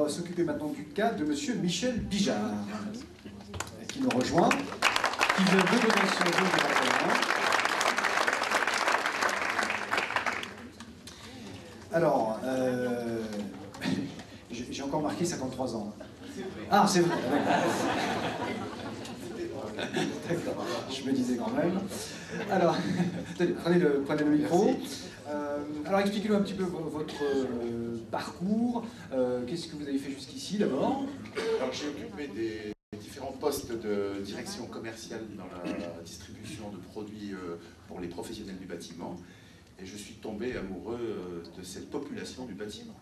va s'occuper maintenant du cas de monsieur Michel Bijard, qui nous rejoint, qui vient de donner son jeu de renseignement. Alors, j'ai encore marqué 53 ans. Ah, c'est vrai, d'accord. Je me disais quand même. Alors, prenez le micro. Alors, expliquez-nous un petit peu votre parcours. Qu'est-ce que vous avez fait jusqu'ici, d'abord? Alors, j'ai occupé des différents postes de direction commerciale dans la distribution de produits pour les professionnels du bâtiment. Et je suis tombé amoureux de cette population du bâtiment.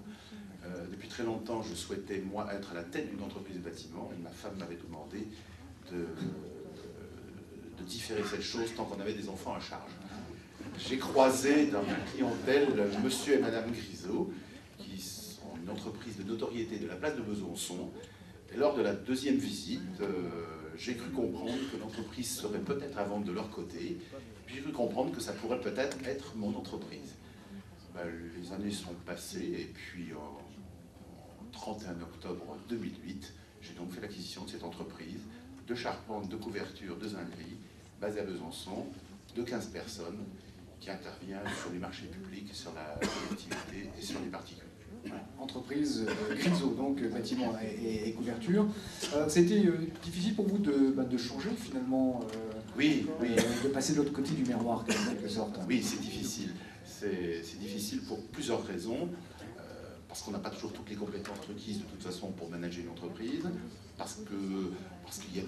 Depuis très longtemps, je souhaitais, moi, être à la tête d'une entreprise de bâtiment, et ma femme m'avait demandé de différer cette chose tant qu'on avait des enfants à charge. J'ai croisé dans ma clientèle monsieur et madame Grisot, qui sont une entreprise de notoriété de la place de Besançon. Et lors de la deuxième visite, j'ai cru comprendre que l'entreprise serait peut-être à vendre de leur côté. Puis j'ai cru comprendre que ça pourrait peut-être être mon entreprise. Les années sont passées et puis en 31 octobre 2008, j'ai donc fait l'acquisition de cette entreprise de charpente, de couverture, de zinguerie, basée à Besançon, de 15 personnes, qui intervient sur les marchés publics, sur la collectivité et sur les particuliers. Entreprise Grisot, donc bâtiment et couverture. C'était difficile pour vous de changer finalement, oui. De passer de l'autre côté du miroir, en quelque sorte. Oui, c'est difficile. C'est difficile pour plusieurs raisons. Parce qu'on n'a pas toujours toutes les compétences requises de toute façon pour manager une entreprise, parce qu'il y a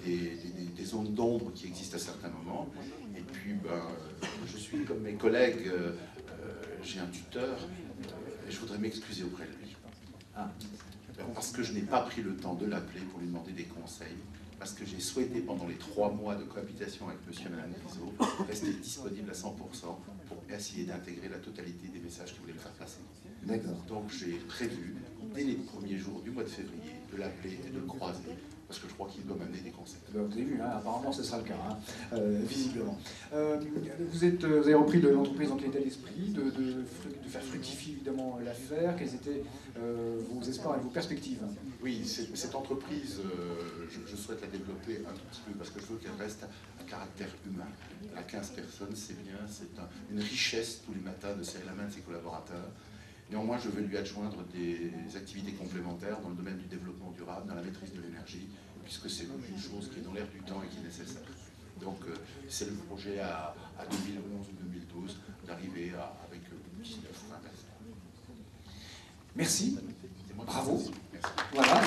des zones d'ombre qui existent à certains moments, et puis je suis comme mes collègues, j'ai un tuteur, et je voudrais m'excuser auprès de lui. Parce que je n'ai pas pris le temps de l'appeler pour lui demander des conseils, parce que j'ai souhaité pendant les 3 mois de cohabitation avec monsieur et madame Grisot rester disponible à 100% pour essayer d'intégrer la totalité des messages qu'il voulait me faire passer. Donc j'ai prévu, dès les premiers jours du mois de février, de l'appeler et de le croiser, parce que je crois qu'il doit m'amener des conseils. Vous avez vu, hein, apparemment ce sera le cas, visiblement. Vous avez repris de l'entreprise dans quel état d'esprit, de faire fructifier évidemment l'affaire. Quels étaient vos espoirs et vos perspectives? Oui, cette entreprise, je souhaite la développer un tout petit peu, parce que je veux qu'elle reste à caractère humain. À 15 personnes, c'est bien, c'est une richesse tous les matins de serrer la main de ses collaborateurs. Néanmoins, je veux lui adjoindre des activités complémentaires dans le domaine du développement durable, dans la maîtrise de l'énergie, puisque c'est une chose qui est dans l'air du temps et qui est nécessaire. Donc, c'est le projet à 2011 ou 2012 d'arriver avec 19 ou 20 personnes. Merci. C'est moi qui bravo. Merci. Voilà.